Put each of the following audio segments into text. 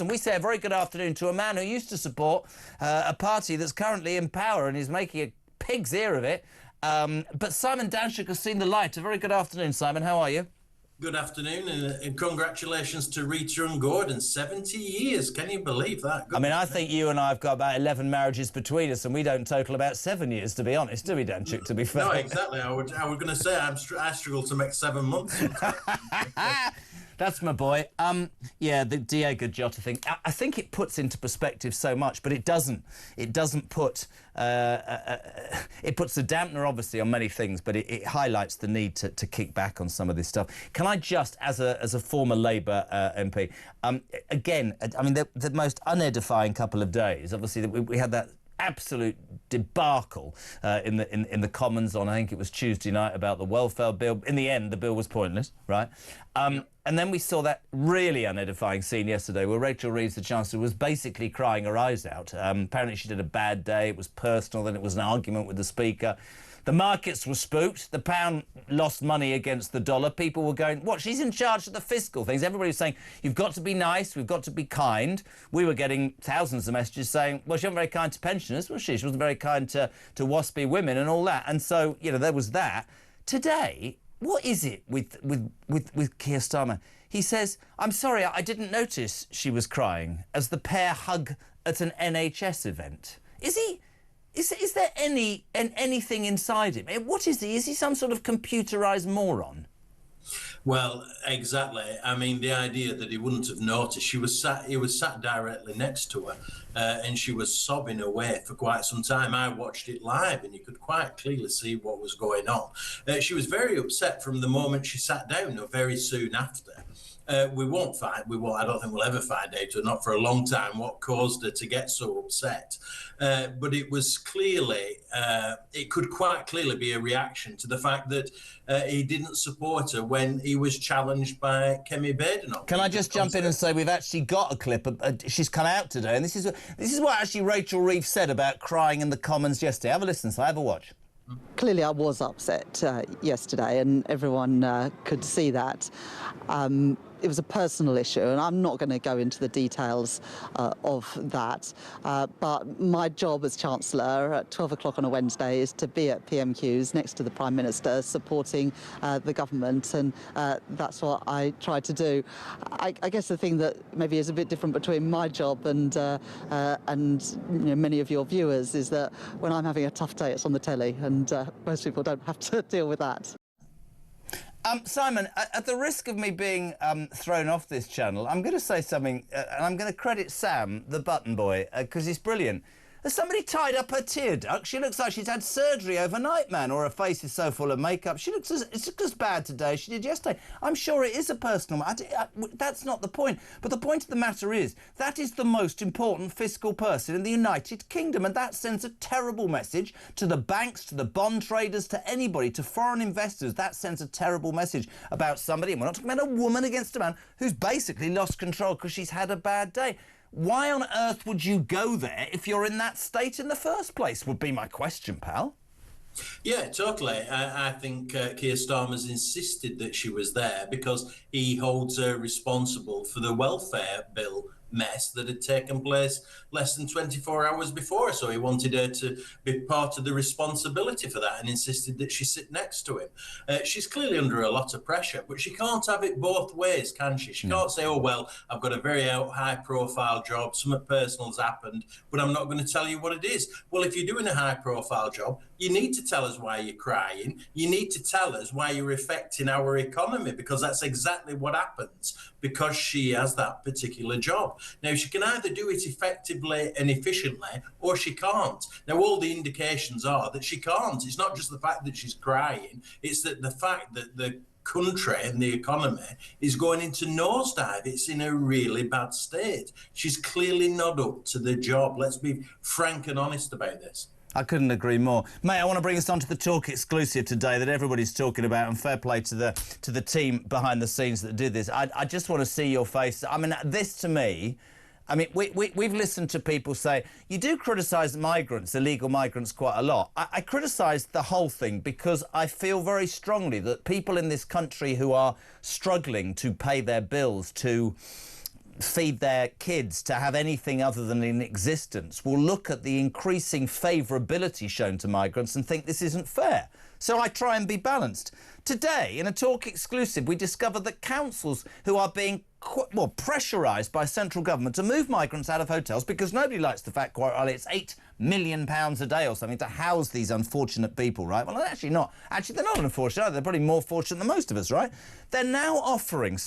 And we say a very good afternoon to a man who used to support a party that's currently in power and is making a pig's ear of it. But Simon Danshuk has seen the light. A very good afternoon, Simon. How are you? Good afternoon, and congratulations to Rita and Gordon. 70 years, can you believe that? I mean, I think you and I have got about 11 marriages between us, and we don't total about 7 years, to be honest, do we, Danshuk, to be fair? No, exactly. I was going to say, I struggle to make 7 months. That's my boy. Yeah, the Diego Jota thing. I think it puts into perspective so much, but it doesn't. It doesn't put. It puts a dampener, obviously, on many things, but it highlights the need to kick back on some of this stuff. Can I just, as a former Labour MP, again, I mean, the most unedifying couple of days. Obviously, we had that absolute debacle in the Commons on, I think it was Tuesday night, about the welfare bill. In the end, the bill was pointless, right? And then we saw that really unedifying scene yesterday where Rachel Reeves, the Chancellor, was basically crying her eyes out. Apparently she did a bad day, it was personal, then it was an argument with the Speaker. The markets were spooked, the pound lost money against the dollar. People were going, what, she's in charge of the fiscal things. Everybody was saying, you've got to be nice, we've got to be kind. We were getting thousands of messages saying, well, she wasn't very kind to pensioners, was she? She wasn't very kind to waspy women and all that. And so, you know, there was that. Today, what is it with Keir Starmer? He says, I'm sorry, I didn't notice she was crying, as the pair hug at an NHS event. Is there anything inside him? What is he? Is he some sort of computerised moron? Well, exactly. I mean, the idea that he wouldn't have noticed, he was sat directly next to her, and she was sobbing away for quite some time. I watched it live, and you could quite clearly see what was going on. She was very upset from the moment she sat down, or very soon after. We won't. I don't think we'll ever find out, or not for a long time, what caused her to get so upset. But it was clearly, it could quite clearly be a reaction to the fact that he didn't support her when he was challenged by Kemi Badenoch. Can I just jump in and say we've actually got a clip? She's come out today, and this is what actually Rachel Reeves said about crying in the Commons yesterday. Have a listen, so have a watch. Clearly, I was upset yesterday, and everyone could see that. It was a personal issue, and I'm not going to go into the details of that. But my job as Chancellor at 12 o'clock on a Wednesday is to be at PMQs next to the Prime Minister, supporting the government, and that's what I try to do. I guess the thing that maybe is a bit different between my job and you know, many of your viewers is that when I'm having a tough day, it's on the telly, and most people don't have to deal with that. Simon, at the risk of me being thrown off this channel, I'm going to say something, and I'm going to credit Sam, the button boy, because he's brilliant. Has somebody tied up her tear duct? She looks like she's had surgery overnight, man, or her face is so full of makeup. She looks as bad today as she did yesterday. I'm sure it is a personal matter. That's not the point. But the point of the matter is, that is the most important fiscal person in the United Kingdom, and that sends a terrible message to the banks, to the bond traders, to anybody, to foreign investors. That sends a terrible message about somebody, and we're not talking about a woman against a man, who's basically lost control because she's had a bad day. Why on earth would you go there if you're in that state in the first place, would be my question, pal. Yeah, totally. I think Keir Starmer's insisted that she was there because he holds her responsible for the welfare bill mess that had taken place less than 24 hours before. So he wanted her to be part of the responsibility for that and insisted that she sit next to him. She's clearly under a lot of pressure, but she can't have it both ways, can she? She can't say, oh, well, I've got a very high-profile job, something personal's happened, but I'm not going to tell you what it is. Well, if you're doing a high-profile job, you need to tell us why you're crying. You need to tell us why you're affecting our economy, because that's exactly what happens because she has that particular job. Now, she can either do it effectively and efficiently, or she can't. Now, all the indications are that she can't. It's not just the fact that she's crying, it's that the fact that the country and the economy is going into nosedive. It's in a really bad state. She's clearly not up to the job. Let's be frank and honest about this. I couldn't agree more. Mate, I want to bring us on to the Talk exclusive today that everybody's talking about, and fair play to the team behind the scenes that did this. I just want to see your face. I mean, this to me, I mean, we've listened to people say, you do criticise migrants, illegal migrants, quite a lot. I criticise the whole thing because I feel very strongly that people in this country who are struggling to pay their bills, to feed their kids, to have anything other than an existence, will look at the increasing favourability shown to migrants and think this isn't fair. So I try and be balanced. Today, in a Talk exclusive, we discovered that councils who are being pressurised by central government to move migrants out of hotels, because nobody likes the fact, quite rightly, it's £8 million a day or something to house these unfortunate people, right? Well, actually not. Actually, they're not unfortunate either. They're probably more fortunate than most of us, right? They're now offering,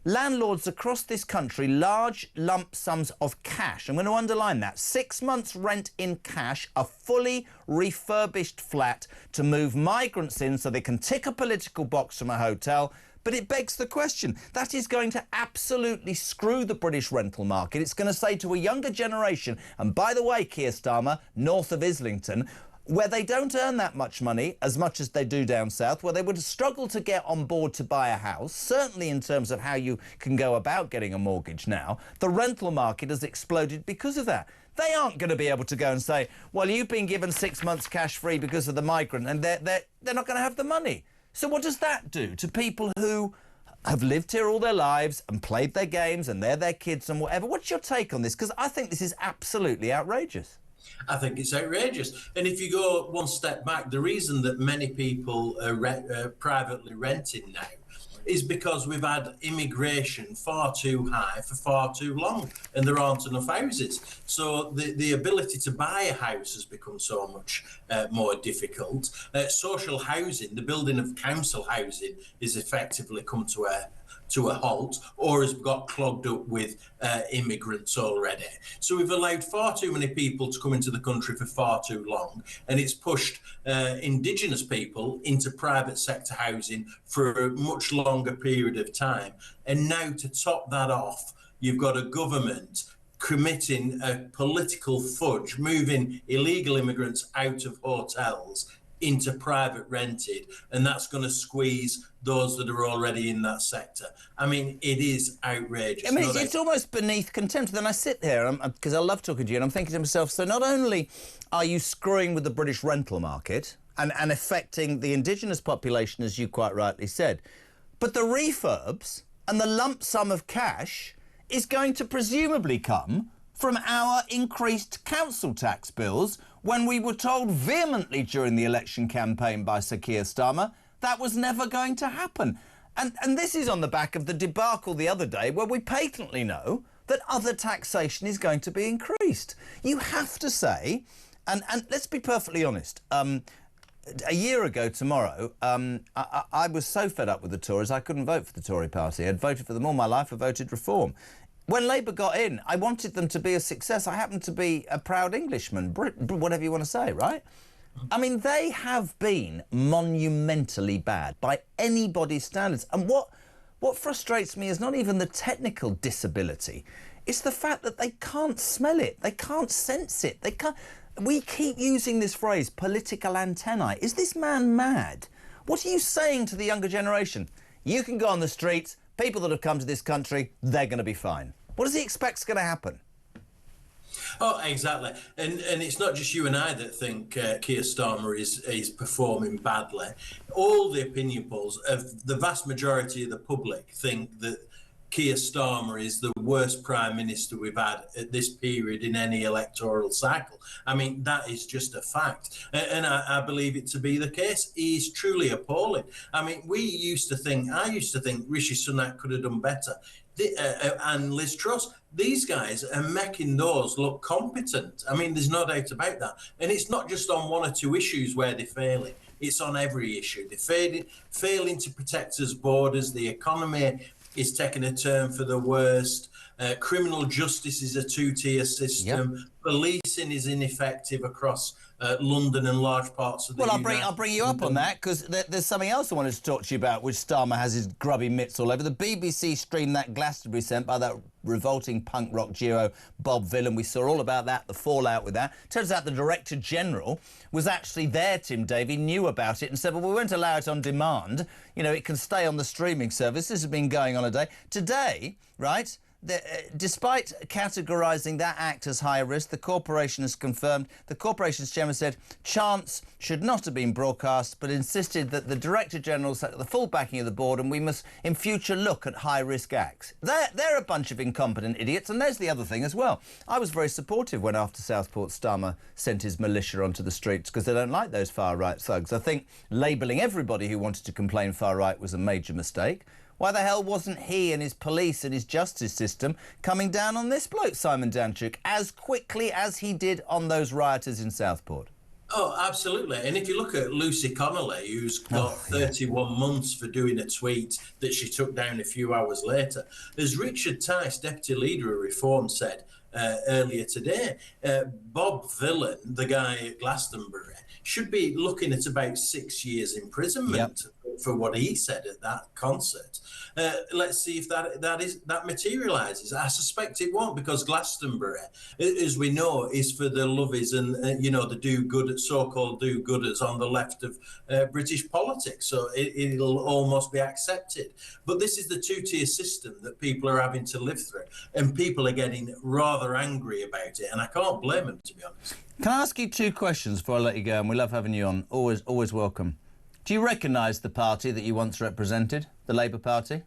landlords across this country large lump sums of cash. I'm going to underline that. 6 months' rent in cash, a fully refurbished flat to move migrants in so they can tick a political box from a hotel. But it begs the question. That is going to absolutely screw the British rental market. It's going to say to a younger generation, and by the way, Keir Starmer, north of Islington, where they don't earn that much money, as much as they do down south, where they would struggle to get on board to buy a house, certainly in terms of how you can go about getting a mortgage now, the rental market has exploded because of that. They aren't going to be able to go and say, well, you've been given 6 months cash free because of the migrant, and they're not going to have the money. So what does that do to people who have lived here all their lives and played their games and they're their kids and whatever? What's your take on this? Because I think this is absolutely outrageous. I think it's outrageous. And if you go one step back, the reason that many people are privately renting now is because we've had immigration far too high for far too long, and there aren't enough houses. So the ability to buy a house has become so much more difficult. Social housing, the building of council housing, is effectively come to a halt, or has got clogged up with immigrants already. So we've allowed far too many people to come into the country for far too long, and it's pushed indigenous people into private sector housing for a much longer period of time. And now, to top that off, you've got a government committing a political fudge, moving illegal immigrants out of hotels into private rented, and that's going to squeeze those that are already in that sector. I mean, it is outrageous. I mean, it's almost beneath contempt. Then I sit there, because I love talking to you, and I'm thinking to myself, so not only are you screwing with the British rental market and affecting the indigenous population, as you quite rightly said, but the refurbs and the lump sum of cash is going to presumably come from our increased council tax bills, when we were told vehemently during the election campaign by Sir Keir Starmer that was never going to happen. And this is on the back of the debacle the other day where we patently know that other taxation is going to be increased. You have to say, and let's be perfectly honest, a year ago tomorrow, I was so fed up with the Tories I couldn't vote for the Tory party. I'd voted for them all my life. I voted Reform. When Labour got in, I wanted them to be a success. I happen to be a proud Englishman, whatever you want to say, right? I mean, they have been monumentally bad by anybody's standards. And what frustrates me is not even the technical disability. It's the fact that they can't smell it. They can't sense it. They can't. We keep using this phrase, political antennae. Is this man mad? What are you saying to the younger generation? You can go on the streets. People that have come to this country, they're going to be fine. What does he expect's going to happen? Oh, exactly. And it's not just you and I that think Keir Starmer is performing badly. All the opinion polls of the vast majority of the public think that Keir Starmer is the worst Prime Minister we've had at this period in any electoral cycle. I mean, that is just a fact. And I believe it to be the case. He's truly appalling. I mean, I used to think Rishi Sunak could have done better. And Liz Truss, these guys are making those look competent. I mean, there's no doubt about that. And it's not just on one or two issues where they're failing. It's on every issue. They're failing to protect us borders. The economy is taking a turn for the worst. Criminal justice is a two-tier system. Yep. Policing is ineffective across London and large parts of the Well, I'll bring you up on that, because there's something else I wanted to talk to you about, which Starmer has his grubby mitts all over. The BBC streamed that Glastonbury sent by that revolting punk rock duo Bob Villain. We saw all about that, the fallout with that. Turns out the Director General was actually there, Tim Davie, knew about it and said, well, we won't allow it on demand. You know, it can stay on the streaming service. This has been going on a day. Today, right, despite categorising that act as high risk, the corporation has confirmed, the corporation's chairman said chants should not have been broadcast, but insisted that the Director General's had the full backing of the board and we must in future look at high-risk acts. They're a bunch of incompetent idiots, and there's the other thing as well. I was very supportive when after Southport Starmer sent his militia onto the streets because they don't like those far-right thugs. I think labelling everybody who wanted to complain far-right was a major mistake. Why the hell wasn't he and his police and his justice system coming down on this bloke, Simon Danczuk, as quickly as he did on those rioters in Southport? Oh, absolutely. And if you look at Lucy Connolly, who's got 31 months for doing a tweet that she took down a few hours later, as Richard Tice, Deputy Leader of Reform, said earlier today, Bob Villan, the guy at Glastonbury, should be looking at about 6 years imprisonment for what he said at that concert. Let's see if that materialises. I suspect it won't, because Glastonbury, as we know, is for the lovies and the so-called do-gooders on the left of British politics. So it'll almost be accepted. But this is the two-tier system that people are having to live through, and people are getting rather angry about it. And I can't blame them, to be honest. Can I ask you two questions before I let you go? And we love having you on. Always welcome. Do you recognise the party that you once represented, the Labour Party?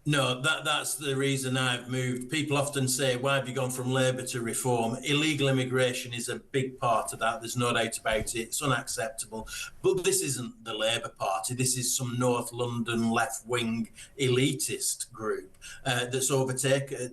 No, that's the reason I've moved. People often say, why have you gone from Labour to Reform? Illegal immigration is a big part of that. There's no doubt about it. It's unacceptable. But this isn't the Labour Party. This is some North London left-wing elitist group that's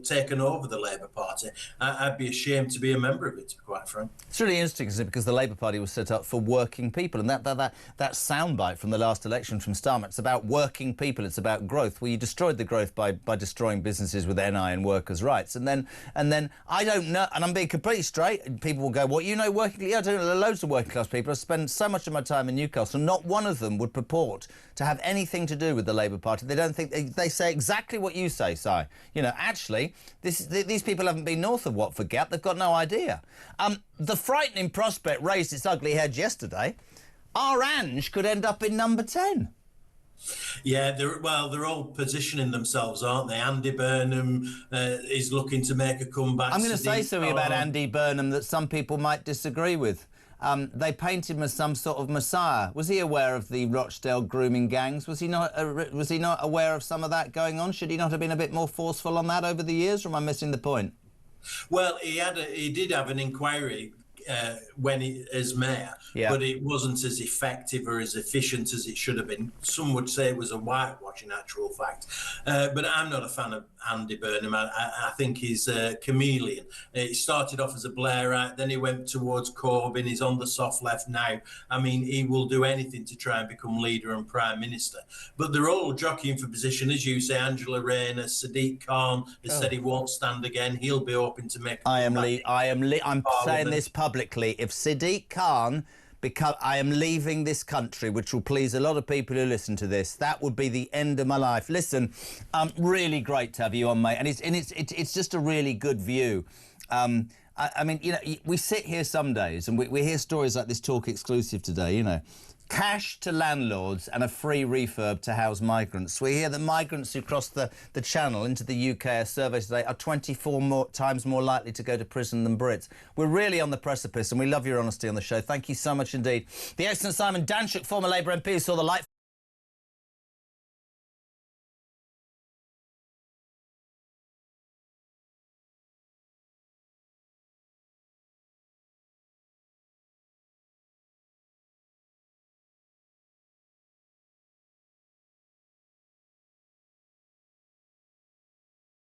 taken over the Labour Party. I'd be ashamed to be a member of it, to be quite frank. It's really interesting, isn't it? Because the Labour Party was set up for working people. And that soundbite from the last election from Starmer, it's about working people. It's about growth. Well, you destroyed the growth by destroying businesses with NI and workers' rights. And then I don't know, and I'm being completely straight, people will go, what, you know working? Yeah, I don't know loads of working class people. I spend so much of my time in Newcastle. Not one of them would purport to have anything to do with the Labour Party. They don't think, they say exactly what you say, Si. You know, actually, these people haven't been north of Watford Gap. They've got no idea. The frightening prospect raised its ugly head yesterday. Orange could end up in number 10. Yeah, they're all positioning themselves, aren't they? Andy Burnham is looking to make a comeback. I'm going to say something about Andy Burnham that some people might disagree with. They paint him as some sort of messiah. Was he aware of the Rochdale grooming gangs? Was he not aware of some of that going on? Should he not have been a bit more forceful on that over the years, or am I missing the point? Well, he did have an inquiry as mayor, but it wasn't as effective or as efficient as it should have been. Some would say it was a whitewash, in actual fact. But I'm not a fan of Andy Burnham. I think he's a chameleon. He started off as a Blairite, then he went towards Corbyn. He's on the soft left now. I mean, he will do anything to try and become leader and prime minister. But they're all jockeying for position, as you say. Angela Rayner, Sadiq Khan has said he won't stand again. He'll be hoping to make. I'm saying this publicly. If Sadiq Khan I am leaving this country, which will please a lot of people who listen to this. That would be the end of my life. Listen, really great to have you on, mate, and it's just a really good view. I mean, you know, we sit here some days and we hear stories like this Talk exclusive today, you know. Cash to landlords and a free refurb to house migrants. We hear that migrants who cross the channel into the UK, a survey today, are 24 times more likely to go to prison than Brits. We're really on the precipice, and we love your honesty on the show. Thank you so much indeed. The excellent Simon Danczuk, former Labour MP, who saw the light